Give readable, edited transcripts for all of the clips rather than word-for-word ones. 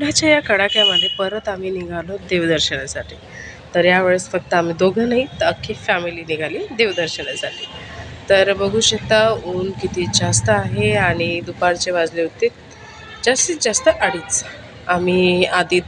उन्हाच्या या कडाक्यामध्ये परत आम्ही निघालो देवदर्शनासाठी. तर यावेळेस फक्त आम्ही दोघं नाही तर अख्खी फॅमिली निघाली देवदर्शनासाठी. तर बघू शकता ऊन किती जास्त आहे आणि दुपारचे वाजले होते जास्तीत जास्त 2:30. आम्ही आधी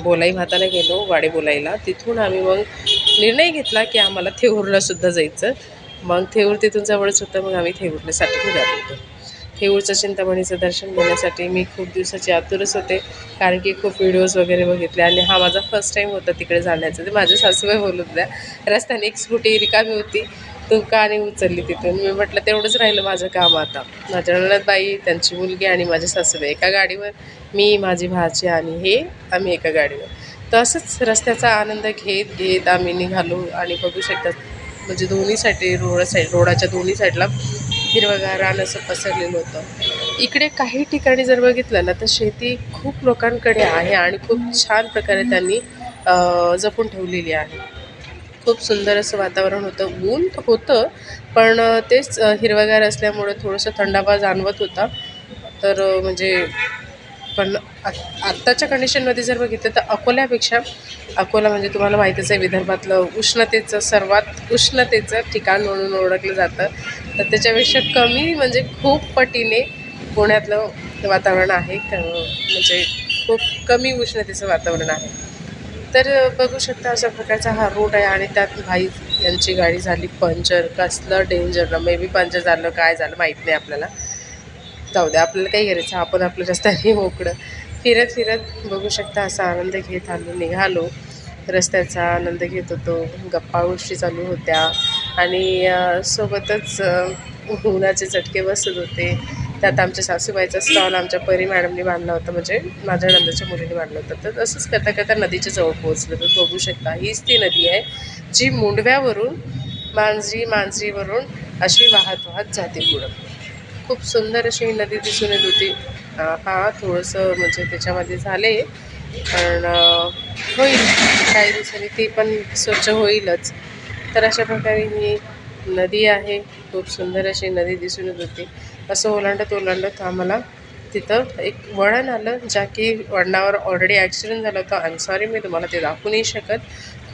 बोलाई भाताला गेलो वाडे बोलायला. तिथून आम्ही मग निर्णय घेतला की आम्हाला थेऊरलासुद्धा जायचं. मग थेऊर तिथून जवळच होतं, मग आम्ही थेऊरलासाठी निघालो होतो. थेऊरचं चिंतामणीचं दर्शन घेण्यासाठी मी खूप दिवसाची आतुरच होते, कारण की खूप व्हिडिओज वगैरे बघितले आणि हा माझा फर्स्ट टाईम होता तिकडे जाण्याचं. ते माझ्या सासूबाई बोलत होत्या, रस्त्याने एक स्कूटी रिकामी होती, तू का नाही उचलली तिथून? मी म्हटलं तेवढंच राहिलं माझं काम आता. माझ्या नणंदबाई, त्यांची मुलगी आणि माझी सासूबाई एका गाडीवर, मी, माझी भाची आणि हे आम्ही एका गाडीवर. तर असंच रस्त्याचा आनंद घेत घेत आम्ही निघालो आणि बघू शकतात म्हणजे दोन्ही साईडे रोडाच्या दोन्ही साईडला हिरवंगार रान असं पसरलेलं होतं. इकडे काही ठिकाणी जर बघितलं ना तर शेती खूप लोकांकडे आहे आणि खूप छान प्रकारे त्यांनी जपून ठेवलेली आहे. खूप सुंदर असं वातावरण होतं. ऊन होतं पण तेच हिरवंगार असल्यामुळे थोडंसं थंडावा जाणवत होता. तर म्हणजे पण आत्ताच्या कंडिशनमध्ये जर बघितलं तर अकोला म्हणजे तुम्हाला माहीतच आहे विदर्भातलं सर्वात उष्णतेचं ठिकाण म्हणून ओळखलं जातं. तर त्याच्यापेक्षा कमी म्हणजे खूप पटीने पुण्यातलं वातावरण आहे. म्हणजे खूप कमी उष्णतेचं वातावरण आहे. तर बघू शकता अशा प्रकारचा हा रोड आहे आणि त्यात भाई यांची गाडी झाली पंक्चर. कसलं डेंजर ना, मे बी पंक्चर झालं काय झालं माहीत नाही आपल्याला. जाऊ द्या, आपल्याला काही करायचं, आपण आपल्या रस्त्याने मोकळं फिरत फिरत बघू शकता असा आनंद घेत निघालो. रस्त्याचा आनंद घेत होतो, गप्पा गोष्टी चालू होत्या आणि सोबतच उन्हाचे चटके बसत होते. त्यात आमच्या सासूबाईचा स्टॉल आमच्या परी मॅडमनी बांधला होता, म्हणजे माझ्या नंदाच्या मुलीने बांधला होता. तर असंच करता करता नदीच्या जवळ पोहोचलं. तर बघू शकता हीच ती नदी आहे जी मुंडव्यावरून मांजरीवरून अशी वाहत वाहत जाते पुढं. खूप सुंदर अशी ही नदी दिसून येत होती. हां, थोडंसं म्हणजे त्याच्यामध्ये झाले, पण होईल काही दिवसांनी ती पण स्वच्छ होईलच. तर अशा प्रकारे ही नदी आहे. खूप सुंदर अशी नदी दिसून येत होती. असं ओलांडत आम्हाला तिथं एक वळण आलं, ज्या की वळणावर ऑलरेडी ॲक्सिडेंट झाला होता. आय एम सॉरी, मी तुम्हाला ते दाखवू नाही शकत.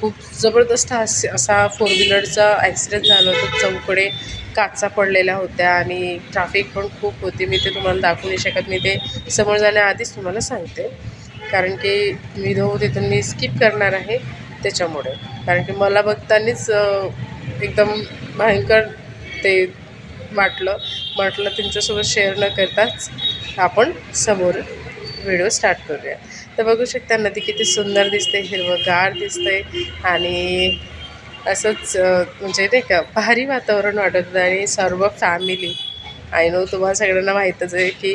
खूप जबरदस्त असा फोर व्हीलरचा ॲक्सिडेंट झाला होता. चौकडे काचा पडलेल्या होत्या आणि ट्रॅफिक पण खूप होती. मी ते तुम्हाला दाखवू नाही शकत. मी ते समोर जाण्याआधीच तुम्हाला सांगते, कारण की व्हिडिओ तिथून मी स्किप करणार आहे त्याच्यामुळे. कारण की मला बघतानाच एकदम भयंकर ते म्हटलं तुमच्यासोबत शेअर न करताच आपण समोर व्हिडिओ स्टार्ट करूया. तर बघू शकता नदी किती सुंदर दिसते, हिरवंगार दिसते आणि असंच म्हणजे नाही का भारी वातावरण वाटत होतं. आणि सर्व फॅमिली, आय नो तुम्हाला सगळ्यांना माहीतच आहे की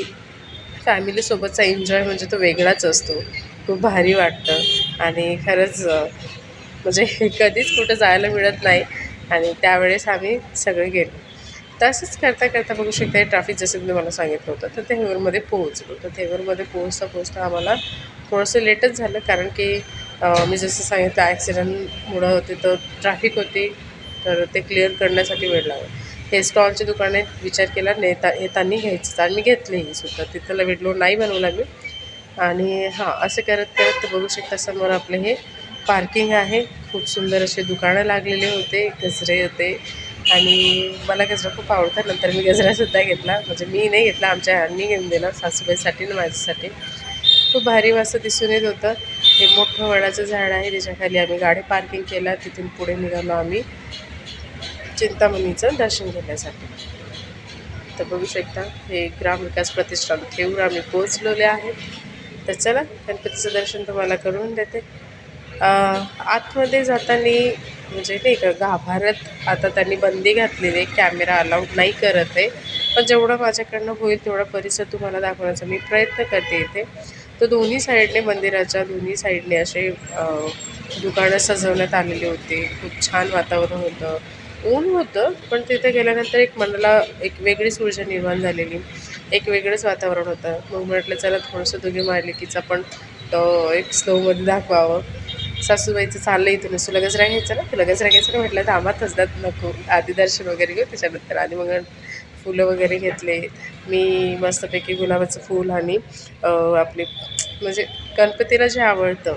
फॅमिलीसोबतचा एन्जॉय म्हणजे तो वेगळाच असतो. खूप भारी वाटतं आणि खरंच म्हणजे कधीच कुठं जायला मिळत नाही आणि त्यावेळेस आम्ही सगळे गेलो. तसंच करता करता बघू शकता ट्रॅफिक जसं मी तुम्हाला सांगितलं होतं, तर थेऊरमध्ये पोहोचलो. तर थेऊरमध्ये पोहोचता आम्हाला थोडंसं लेटच झालं, कारण की मी जसं सांगितलं ॲक्सिडेंटमुळं तिथं ट्रॅफिक होती, तर ते क्लिअर करण्यासाठी वेळ लागला. हे स्टॉलची दुकाने विचार केला येताना घ्यायचं आणि मी घेतलेही सुद्धा. तिथला व्हिडिओ नाही बनवला मी. आणि हां, असं करत करत बघू शकता समोर आपलं हे पार्किंग आहे. खूप सुंदर असे दुकानं लागलेले होते, गजरे होते आणि मला गजरा खूप आवडतात. नंतर मी गजरासुद्धा घेतला, म्हणजे मी नाही घेतला, आमच्या ह्यांनी घेऊन दिला सासूबाईसाठी आणि माझ्यासाठी. खूप भारी असं दिसून येत होतं. हे मोठं वडाचं झाड आहे, त्याच्याखाली आम्ही गाडी पार्किंग केला. तिथून पुढे निघालो आम्ही चिंतामणीचं दर्शन घेण्यासाठी. तर बघू शकता हे ग्रामविकास प्रतिष्ठान थेऊर आम्ही पोहोचलेले आहे. तर चला गणपतीचं दर्शन तुम्हाला करून देते. आतमध्ये जाताना म्हणजे नाही का गाभाऱ्यात आता त्यांनी बंदी घातलेली आहे, कॅमेरा अलाउड नाही करत आहे. पण जेवढं माझ्याकडनं होईल तेवढा परिसर तुम्हाला दाखवण्याचा मी प्रयत्न करते इथे. तर दोन्ही साईडने मंदिराच्या दोन्ही साईडने असे दुकानं सजवण्यात आलेली होती. खूप छान वातावरण होतं. ऊन होतं, पण तिथे गेल्यानंतर मनाला एक वेगळीच ऊर्जा निर्माण झालेली, एक वेगळंच वातावरण होतं. मग म्हटलं चला थोडंसं दोघी मारलेकीचं पण एक स्लोमध्ये दाखवावं. सासूबाईचं चाललं इथूनच, तुला गजरा घ्यायचा ना, तुला गजरा घ्यायचा ना, म्हटलं थांबा तसदात नको, आधी दर्शन वगैरे घेऊ त्याच्यानंतर. आधी मग फुलं वगैरे घेतले मी मस्तपैकी, गुलाबाचं फूल आणि आपले म्हणजे गणपतीला जे आवडतं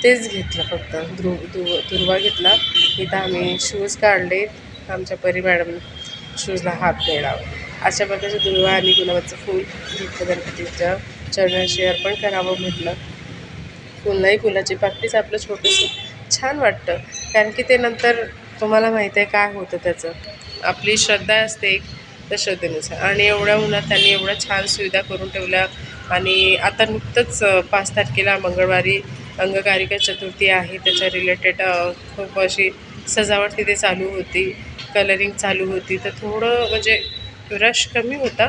तेच घेतलं. फक्त दुर्वा घेतला. इथं आम्ही शूज काढले. आमच्या परी मॅडम शूजला हात नाही लावला. अशा प्रकारचे दुर्वा आणि गुलाबाचं फूल घेतलं. गणपतीच्या चरणाशी अर्पण करावं म्हटलं. फुलाची पाकळीच आपलं छोटंसं छान वाटतं. कारण की ते नंतर तुम्हाला माहिती आहे काय होतं त्याचं. आपली श्रद्धा असते एक, त्या श्रद्धेनुसार. आणि एवढ्या उन्हात त्यांनी एवढ्या छान सुविधा करून ठेवल्या. आणि आता नुकतंच 5 तारखेला मंगळवारी अंगकारिका चतुर्थी आहे. त्याच्या रिलेटेड खूप अशी सजावट तिथे चालू होती, कलरिंग चालू होती. तर थोडं म्हणजे रश कमी होता,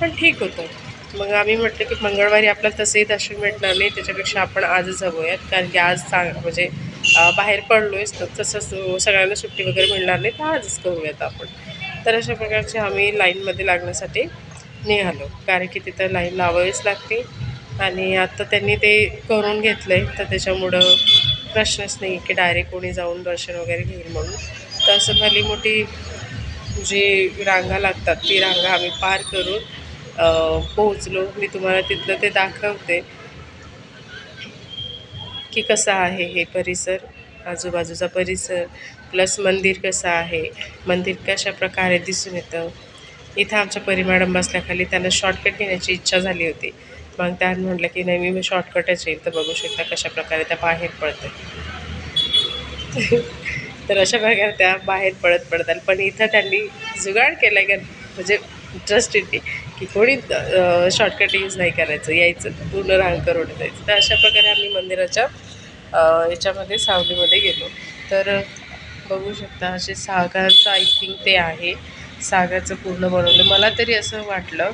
पण ठीक होतं. मग आम्ही म्हटलं की मंगळवारी आपल्याला तसंही दर्शन भेटणार नाही, त्याच्यापेक्षा आपण आजच जाऊयात. कारण की आज म्हणजे बाहेर पडलो आहेच, तर तसंच सगळ्यांना सुट्टी वगैरे मिळणार नाही, तर आजच करूयात आपण. तर अशा प्रकारचे आम्ही लाईनमध्ये लागण्यासाठी निघालो. कारण की तिथं लाईन लावावीच लागते. आणि आत्ता त्यांनी ते करून घेतलं आहे, तर त्याच्यामुळं प्रश्नच नाही की डायरेक्ट कोणी जाऊन दर्शन वगैरे घेईल म्हणून. तर असं भली मोठी जी रांगा लागतात ती रांगा आम्ही पार करून पोहोचलो. मी तुम्हाला तिथलं ते दाखवते की कसा आहे हे परिसर, आजूबाजूचा परिसर, प्लस मंदिर कसं आहे, मंदिर कशा प्रकारे दिसून येतं. इथं आमच्या परिमॅडम बसल्याखाली त्यांना शॉर्टकट घेण्याची इच्छा झाली होती. मग त्यांनी म्हटलं की नाही, मी शॉर्टकटच येईल. तर बघू शकता कशा प्रकारे त्या बाहेर पडतात. तर अशा प्रकारे त्या बाहेर पडतात. पण इथं त्यांनी जुगाड केला आहे म्हणजे इंटरेस्टेडली की कोणी शॉर्टकट यूज नाही करायचं, यायचं पूर्ण रांग करून जायचं. तर अशा प्रकारे आम्ही मंदिराच्या याच्यामध्ये सावलीमध्ये गेलो. तर बघू शकता असे सागाचं आय थिंक ते आहे. सागाचं पूर्ण बनवलं मला तरी असं वाटलं,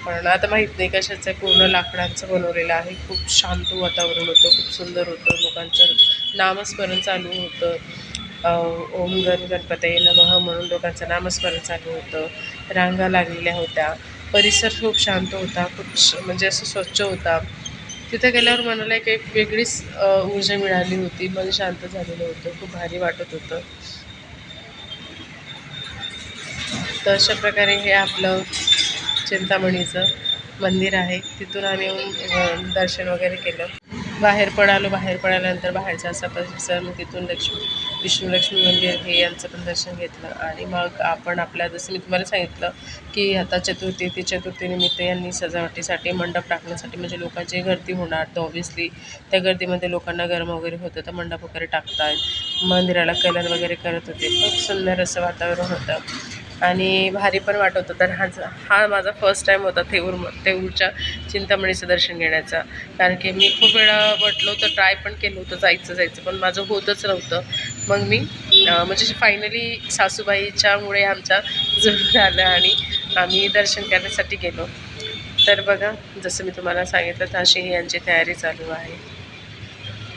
पण आता माहीत नाही कशाचं. पूर्ण लाकडांचं बनवलेलं आहे. खूप शांत वातावरण होतं, खूप सुंदर होतं. लोकांचं नामस्मरण चालू होतं. ओम गणपतये नमः म्हणून लोकांचं नामस्मरण चालू होतं. रांगा लागलेल्या होत्या. परिसर खूप शांत होता, खूप म्हणजे असं स्वच्छ होता. तिथे गेल्यावर मनाला एक वेगळीच ऊर्जा मिळाली होती. मन शांत झालेलं होतं, खूप भारी वाटत होतं. तर अशा प्रकारे हे आपलं चिंतामणीचं मंदिर आहे. तिथून आम्ही येऊन दर्शन वगैरे केलं. बाहेर पडाल्यानंतर बाहेरचा असा परिसर, मग तिथून विष्णू-लक्ष्मी मंदिर हे यांचं पण दर्शन घेतलं. आणि मग आपण आपल्या, जसं मी तुम्हाला सांगितलं की आता चतुर्थीनिमित्त यांनी सजावटीसाठी मंडप टाकण्यासाठी, म्हणजे लोकांची गर्दी होणार, तर ऑब्व्हियसली त्या गर्दीमध्ये लोकांना गरम वगैरे होतं, तर मंडप वगैरे टाकतात. मंदिराला कलर वगैरे करत होते. खूप सुंदर असं वातावरण होतं आणि भारी पण वाटत होतं. तर हा माझा फर्स्ट टाईम होता थेऊरच्या चिंतामणीचं दर्शन घेण्याचा. कारण की मी खूप वेळा म्हटलं होतं, ट्राय पण केलं होतं जायचं, पण माझं होतच नव्हतं. मग मी म्हणजे फायनली सासूबाईच्यामुळे आमच्या जुळून आलं आणि आम्ही दर्शन करण्यासाठी गेलो. तर बघा, जसं मी तुम्हाला सांगितलं तशी यांची तयारी चालू आहे.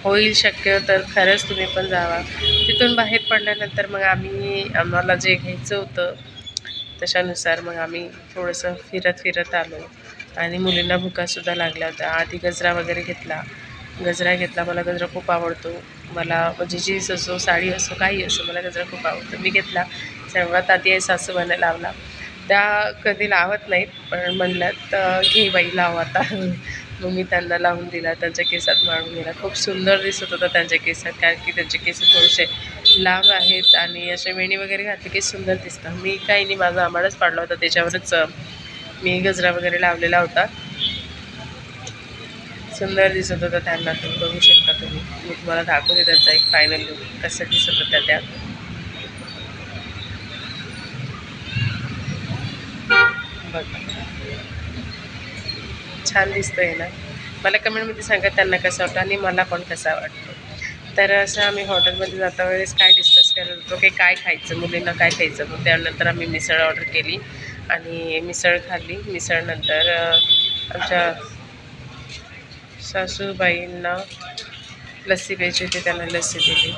होईल शक्य तर खरंच तुम्ही पण जावा. तिथून बाहेर पडल्यानंतर मग आम्हाला जे घ्यायचं होतं त्याच्यानुसार मग आम्ही थोडंसं फिरत आलो. आणि मुलींना भुकासुद्धा लागल्या होत्या. आधी गजरा वगैरे घेतला. मला गजरा खूप आवडतो. मला म्हणजे जीन्स असो, साडी असो, काही असो, मला गजरा खूप आवडतो. मी घेतला. सर्वात आधी आहे सासूबाईंना लावला. त्या कधी लावत नाहीत, पण म्हणल्यात घे बाई लाव आता. मग मी त्यांना लावून दिला. त्यांच्या केसात माळून गेला. खूप सुंदर दिसत होतं त्यांच्या केसात, कारण की त्यांचे केस थोडेसे लांब आहेत आणि असे वेणी वगैरे घातली की सुंदर दिसतं. मी काही नाही, माझा आंबाडाच पाडला होता, त्याच्यावरच मी गजरा वगैरे लावलेला होता. सुंदर दिसत होता त्यांना. तुम्ही बघू शकता. मी तुम्हाला दाखवते त्यांचा एक फायनल लुक कसं दिसत होत्या त्या. बघा, छान दिसतंय ना. मला कमेंटमध्ये सांगा त्यांना कसं वाटतं आणि मला पण कसा वाटतो. तर असं आम्ही हॉटेलमध्ये जाता वेळेस काय डिस्कस करत होतो की काय खायचं, मुलींना काय खायचं. मग त्यानंतर आम्ही मिसळ ऑर्डर केली आणि मिसळ खाल्ली. मिसळनंतर आमच्या सासूबाईंना लस्सी प्यायची होती, त्यांना लस्सी दिली.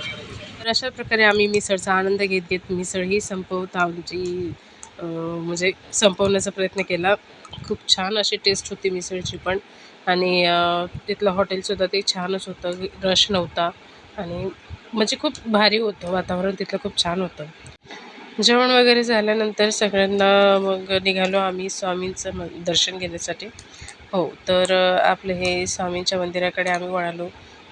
तर अशा प्रकारे आम्ही मिसळचा आनंद घेत मिसळही म्हणजे संपवण्याचा प्रयत्न केला. खूप छान अशी टेस्ट होती मिसळची पण. आणि तिथलं हॉटेलसुद्धा ते छानच होतं, रश नव्हता आणि म्हणजे खूप भारी होतं वातावरण तिथलं, खूप छान होतं. जेवण वगैरे झाल्यानंतर सगळ्यांना मग निघालो आम्ही स्वामींचं दर्शन घेण्यासाठी. हो, तर आपलं हे स्वामींच्या मंदिराकडे आम्ही वळालो.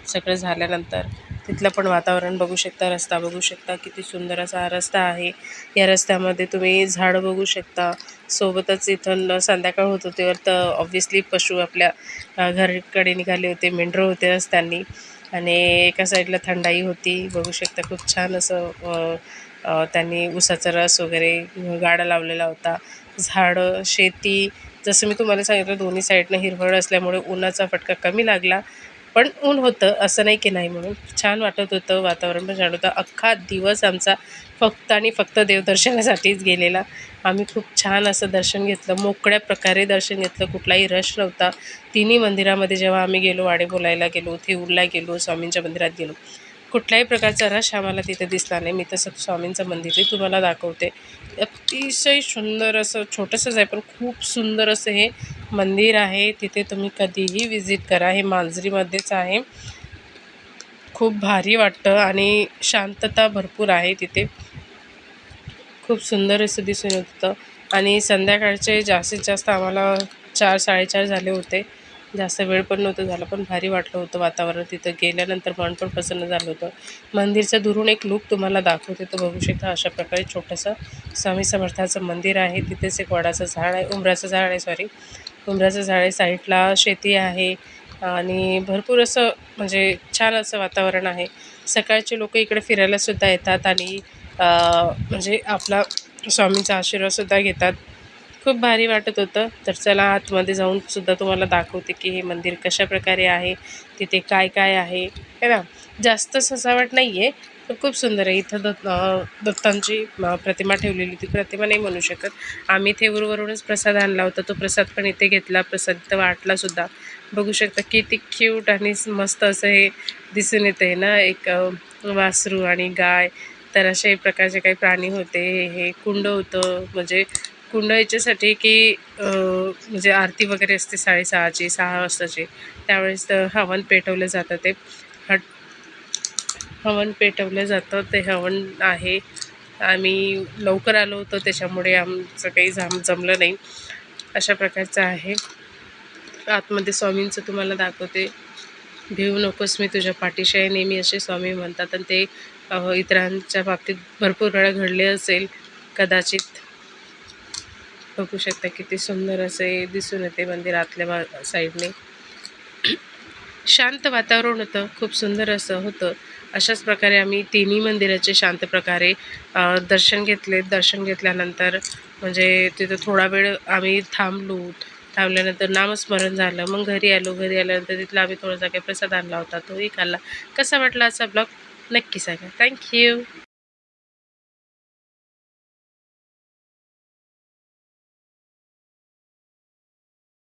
सगळं झाल्यानंतर तिथलं पण वातावरण बघू शकता, रस्ता बघू शकता. किती सुंदर असा हा रस्ता आहे. या रस्त्यामध्ये तुम्ही झाडं बघू शकता. सोबतच इथून संध्याकाळ होत होती तर ऑब्व्हियसली पशु आपल्या घराकडे निघाले होते. मेंढरं होते रस्त्यांनी आणि एका साईडला थंडाई होती. बघू शकता खूप छान असं त्यांनी उसाचा रस वगैरे गाडा लावलेला होता. झाडं, शेती जसं मी तुम्हाला सांगितलं दोन्ही साईडनं हिरवळ असल्यामुळे उन्हाचा फटका कमी लागला. पण ऊन होतं, असं नाही की नाही म्हणून. छान वाटत होतं, वातावरण पण छान होतं. अख्खा दिवस आमचा फक्त आणि फक्त देवदर्शनासाठीच गेलेला. आम्ही खूप छान असं दर्शन घेतलं, मोकळ्या प्रकारे दर्शन घेतलं, कुठलाही रश नव्हता. तिन्ही मंदिरामध्ये जेव्हा आम्ही गेलो, वाडे बोलायला गेलो, थेऊरला गेलो, स्वामींच्या मंदिरात गेलो, कुठल्याही प्रकारचा रश आम्हाला तिथे दिसला नाही. मी तसं स्वामींचं मंदिरही तुम्हाला दाखवते. अतिशय सुंदर असं छोटंसंच आहे, पण खूप सुंदर असं हे मंदिर आहे. तिथे तुम्ही कधीही व्हिजिट करा. हे मांजरीमध्येच आहे. खूप भारी वाटतं आणि शांतता भरपूर आहे तिथे. खूप सुंदर असं दिसून येत होतं आणि संध्याकाळचे जास्तीत जास्त आम्हाला 4-4:30 झाले होते. जास्त वेळ पण नव्हतं झाला, पण भारी वाटलं होतं वातावरण. तिथं गेल्यानंतर मन पण प्रसन्न झालं होतं. मंदिरचा दुरून एक लूक तुम्हाला दाखवते, तो बघू शकता. अशा प्रकारे छोटंसं स्वामी समर्थाचं मंदिर आहे. तिथेच एक वडाचं झाड आहे, उंबराचं झाड आहे, सॉरी उंबराचं झाड आहे. साईडला शेती आहे आणि भरपूर असं म्हणजे छान असं वातावरण आहे. सकाळचे लोकं इकडे फिरायलासुद्धा येतात आणि म्हणजे आपला स्वामींचा आशीर्वादसुद्धा घेतात. खूप भारी वाटत होतं. तर चला आतमध्ये जाऊन सुद्धा तुम्हाला दाखवते की हे मंदिर कशाप्रकारे आहे, तिथे काय काय आहे, है ना. जास्त सजावट नाही आहे, पण खूप सुंदर आहे. इथं दत्तांची प्रतिमा ठेवलेली. ती प्रतिमा नाही म्हणू शकत. आम्ही थेऊरवरूनच प्रसाद आणला होता. तो प्रसाद पण इथे घेतला. प्रसाद इथं वाटलासुद्धा. बघू शकता किती क्यूट आणि मस्त असं हे दिसून येतं ना, एक वासरू आणि गाय. तर अशा प्रकारचे काही प्राणी होते. हे कुंड होतं, म्हणजे कुंड याच्यासाठी की म्हणजे आरती वगैरे असते 6:30ची 6 वाजताची, त्यावेळेस हवन पेटवलं जातं. ते हट हवन पेटवलं जातं. ते हवन आहे. आम्ही लवकर आलो होतो त्याच्यामुळे आमचं काही जमलं नाही. अशा प्रकारचं आहे. आतमध्ये स्वामींचं तुम्हाला दाखवते. भिवू नकोस मी तुझ्या पाठीशी आहे नेहमी, असे स्वामी म्हणतात आणि ते इतरांच्या बाबतीत भरपूर वेळा घडले असेल कदाचित. बघू शकता किती सुंदर असे दिसून येते मंदिर आतल्या साईडने. शांत वातावरण होतं, खूप सुंदर असं होतं. अशाच प्रकारे आम्ही तिन्ही मंदिराचे शांत प्रकारे दर्शन घेतले. दर्शन घेतल्यानंतर म्हणजे तिथं थोडा वेळ आम्ही थांबल्यानंतर नामस्मरण झालं. मग घरी आलो. घरी आल्यानंतर तिथला आम्ही थोडासा काही प्रसाद आणला होता, तोही खाल्ला. कसा वाटला आजचा ब्लॉग नक्की सांगा. Thank you.